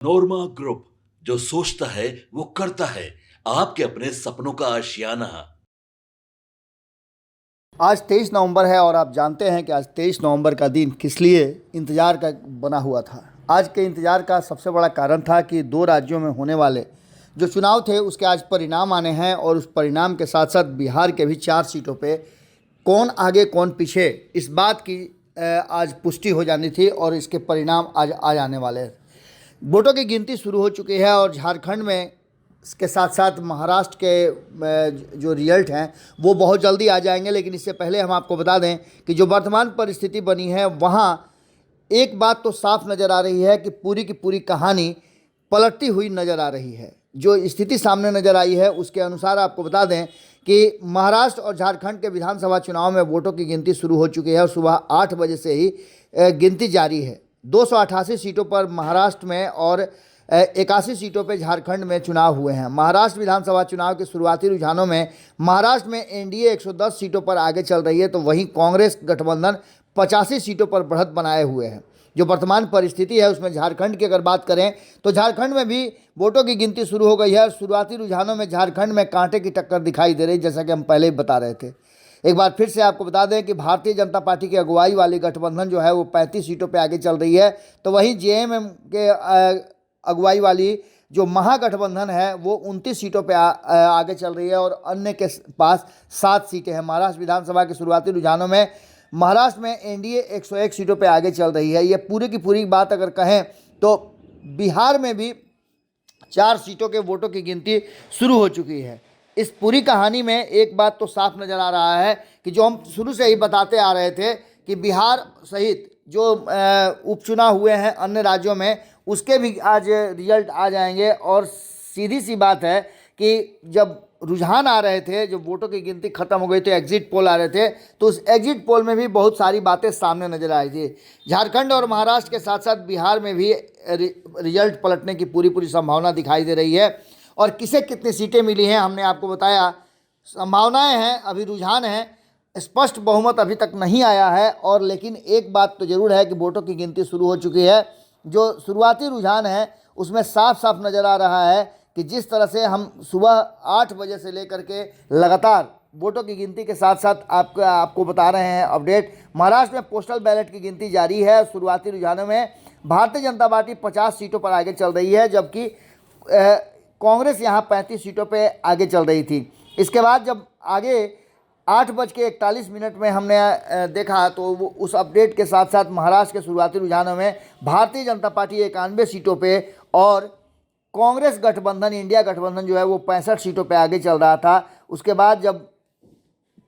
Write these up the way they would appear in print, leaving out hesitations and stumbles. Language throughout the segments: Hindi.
नोरमा ग्रुप, जो सोचता है वो करता है। आपके अपने सपनों का आशियाना। आज 23 नवंबर है और आप जानते हैं कि आज 23 नवंबर का दिन किस लिए इंतज़ार का बना हुआ था। आज के इंतज़ार का सबसे बड़ा कारण था कि दो राज्यों में होने वाले जो चुनाव थे उसके आज परिणाम आने हैं और उस परिणाम के साथ साथ बिहार के भी 4 सीटों पे कौन आगे कौन पीछे, इस बात की आज पुष्टि हो जानी थी और इसके परिणाम आज आ जाने वाले हैं। वोटों की गिनती शुरू हो चुकी है और झारखंड में इसके साथ साथ महाराष्ट्र के जो रिजल्ट हैं वो बहुत जल्दी आ जाएंगे। लेकिन इससे पहले हम आपको बता दें कि जो वर्तमान परिस्थिति बनी है वहाँ एक बात तो साफ नज़र आ रही है कि पूरी की पूरी कहानी पलटती हुई नज़र आ रही है। जो स्थिति सामने नज़र आई है उसके अनुसार आपको बता दें कि महाराष्ट्र और झारखंड के विधानसभा चुनाव में वोटों की गिनती शुरू हो चुकी है और सुबह 8 बजे से ही गिनती जारी है। 288 सीटों पर महाराष्ट्र में और 81 सीटों पर झारखंड में चुनाव हुए हैं। महाराष्ट्र विधानसभा चुनाव के शुरुआती रुझानों में महाराष्ट्र में एनडीए 110 सीटों पर आगे चल रही है, तो वहीं कांग्रेस गठबंधन 85 सीटों पर बढ़त बनाए हुए हैं। जो वर्तमान परिस्थिति है उसमें झारखंड की अगर बात करें तो झारखंड में भी वोटों की गिनती शुरू हो गई है। शुरुआती रुझानों में झारखंड में कांटे की टक्कर दिखाई दे रही, जैसा कि हम पहले ही बता रहे थे। एक बार फिर से आपको बता दें कि भारतीय जनता पार्टी की अगुवाई वाली गठबंधन जो है वो 35 सीटों पर आगे चल रही है, तो वहीं जेएमएम के अगुवाई वाली जो महागठबंधन है वो 29 सीटों पे आगे चल रही है और अन्य के पास 7 सीटें हैं। महाराष्ट्र विधानसभा के शुरुआती रुझानों में महाराष्ट्र में एनडीए 101 सीटों पे आगे चल रही है। ये पूरी की पूरी बात अगर कहें तो बिहार में भी 4 सीटों के वोटों की गिनती शुरू हो चुकी है। इस पूरी कहानी में एक बात तो साफ नज़र आ रहा है कि जो हम शुरू से ही बताते आ रहे थे कि बिहार सहित जो उपचुनाव हुए हैं अन्य राज्यों में उसके भी आज रिजल्ट आ जाएंगे। और सीधी सी बात है कि जब रुझान आ रहे थे, जब वोटों की गिनती खत्म हो गई तो एग्जिट पोल आ रहे थे, तो उस एग्जिट पोल में भी बहुत सारी बातें सामने नजर आई थी। झारखंड और महाराष्ट्र के साथ साथ बिहार में भी रिजल्ट पलटने की पूरी संभावना दिखाई दे रही है। और किसे कितनी सीटें मिली हैं हमने आपको बताया। संभावनाएँ हैं, अभी रुझान हैं, स्पष्ट बहुमत अभी तक नहीं आया है। और लेकिन एक बात तो ज़रूर है कि वोटों की गिनती शुरू हो चुकी है। जो शुरुआती रुझान है उसमें साफ साफ नज़र आ रहा है कि जिस तरह से हम सुबह 8 बजे से लेकर के लगातार वोटों की गिनती के साथ साथ आपको बता रहे हैं अपडेट। महाराष्ट्र में पोस्टल बैलेट की गिनती जारी है। शुरुआती रुझानों में भारतीय जनता पार्टी 50 सीटों पर आगे चल रही है, जबकि कांग्रेस यहाँ 35 सीटों पर आगे चल रही थी। इसके बाद जब आगे 8:41 में हमने देखा तो उस अपडेट के साथ साथ महाराष्ट्र के शुरुआती रुझानों में भारतीय जनता पार्टी 91 सीटों पे और कांग्रेस गठबंधन, इंडिया गठबंधन जो है वो 65 सीटों पे आगे चल रहा था। उसके बाद जब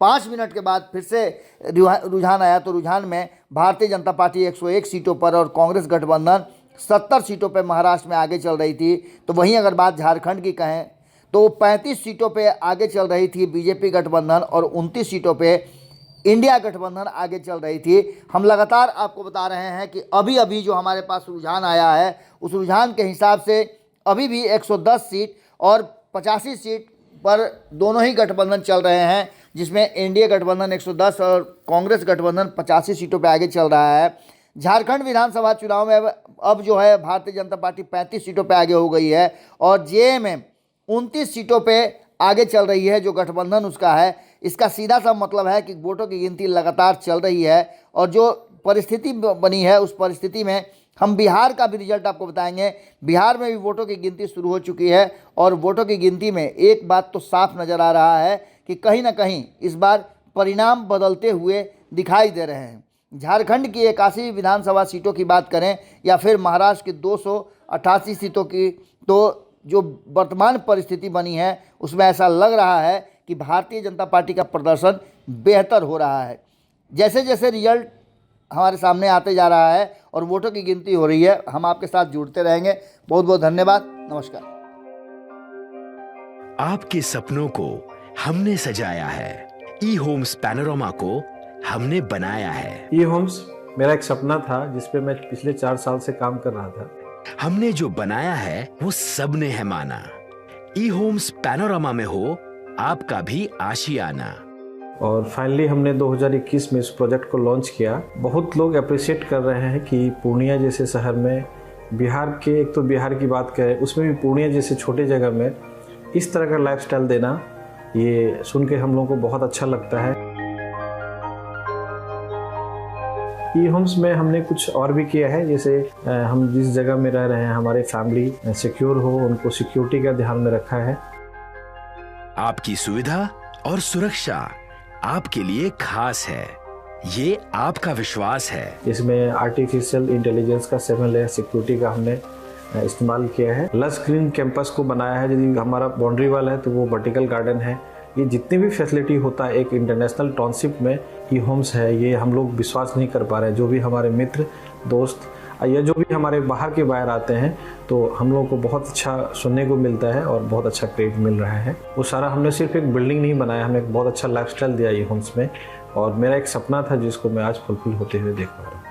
5 मिनट के बाद फिर से रुझान आया तो रुझान में भारतीय जनता पार्टी 101 सीटों पर और कांग्रेस गठबंधन 70 सीटों पर महाराष्ट्र में आगे चल रही थी। तो वहीं अगर बात झारखंड की कहें तो 35 सीटों पे आगे चल रही थी बीजेपी गठबंधन और 29 सीटों पे इंडिया गठबंधन आगे चल रही थी। हम लगातार आपको बता रहे हैं कि अभी जो हमारे पास रुझान आया है उस रुझान के हिसाब से अभी भी 110 सीट और 85 सीट पर दोनों ही गठबंधन चल रहे हैं, जिसमें एनडीए गठबंधन 110 और कांग्रेस गठबंधन 85 सीटों पर आगे चल रहा है। झारखंड विधानसभा चुनाव में अब जो है भारतीय जनता पार्टी 35 सीटों पर आगे हो गई है और जेएमएम 29 सीटों पे आगे चल रही है जो गठबंधन उसका है। इसका सीधा सा मतलब है कि वोटों की गिनती लगातार चल रही है और जो परिस्थिति बनी है उस परिस्थिति में हम बिहार का भी रिजल्ट आपको बताएंगे। बिहार में भी वोटों की गिनती शुरू हो चुकी है और वोटों की गिनती में एक बात तो साफ नज़र आ रहा है कि कहीं ना कहीं इस बार परिणाम बदलते हुए दिखाई दे रहे हैं। झारखंड की 81 विधानसभा सीटों की बात करें या फिर महाराष्ट्र की 288 सीटों की, तो जो वर्तमान परिस्थिति बनी है उसमें ऐसा लग रहा है कि भारतीय जनता पार्टी का प्रदर्शन बेहतर हो रहा है। जैसे जैसे रिजल्ट हमारे सामने आते जा रहा है और वोटों की गिनती हो रही है, हम आपके साथ जुड़ते रहेंगे। बहुत बहुत धन्यवाद, नमस्कार। आपके सपनों को हमने सजाया है, ई होम्स पैनोरमा को हमने बनाया है। ई होम्स मेरा एक सपना था जिसपे मैं पिछले 4 साल से काम कर रहा था। हमने जो बनाया है वो सबने है माना। ई होम्स पैनोरमा में हो आपका भी आशियाना। और फाइनली हमने 2021 में इस प्रोजेक्ट को लॉन्च किया। बहुत लोग अप्रिशिएट कर रहे हैं कि पूर्णिया जैसे शहर में बिहार के, एक तो बिहार की बात करें, उसमें भी पूर्णिया जैसे छोटे जगह में इस तरह का लाइफस्टाइल देना, ये सुन के हम लोगों को बहुत अच्छा लगता है। ई होम्स में हमने कुछ और भी किया है, जैसे हम जिस जगह में रह रहे हैं हमारे फैमिली सिक्योर हो, उनको सिक्योरिटी का ध्यान में रखा है। आपकी सुविधा और सुरक्षा आपके लिए खास है, ये आपका विश्वास है। इसमें आर्टिफिशियल इंटेलिजेंस का 7 लेयर सिक्योरिटी का हमने इस्तेमाल किया है। लस ग्रीन कैंपस को बनाया है, यदि हमारा बाउंड्री वाल है तो वो वर्टिकल गार्डन है। ये जितनी भी फैसिलिटी होता है एक इंटरनेशनल टाउनशिप में, ई होम्स है, ये हम लोग विश्वास नहीं कर पा रहे हैं। जो भी हमारे मित्र दोस्त या जो भी हमारे बाहर के बाहर आते हैं, तो हम लोगों को बहुत अच्छा सुनने को मिलता है और बहुत अच्छा क्रेडिट मिल रहा है। वो सारा हमने सिर्फ एक बिल्डिंग नहीं बनाया, हमने एक बहुत अच्छा लाइफस्टाइल दिया ई होम्स में, और मेरा एक सपना था जिसको मैं आज फुलफिल होते हुए देख पा रहा हूँ।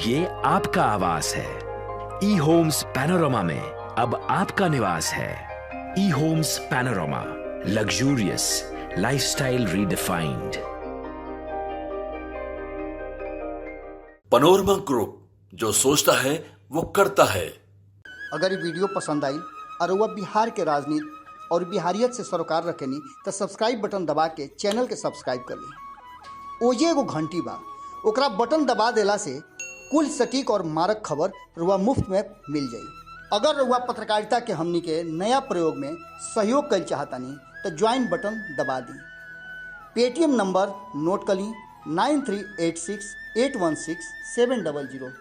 ये आपका आवास है। ई होम्स पैनोरामा में अब आपका निवास है। E homes Panorama, luxurious lifestyle redefined. Panorama group, जो सोचता है वो करता है। अगर ये वीडियो पसंद आई और वह बिहार के राजनीति और बिहारियत से सरोकार रखेनी तो सब्सक्राइब बटन दबा के चैनल के सब्सक्राइब कर ली। ओजे एगो घंटी बा, ओकरा बटन दबा देला से कुल सटीक और मारक खबर रुआ मुफ्त में मिल जाई। अगर रुआ पत्रकारिता के हमनी के नया प्रयोग में सहयोग कर चाहतानी तो ज्वाइन बटन दबा दी। पेटीएम नंबर नोट कर ली 9386816700।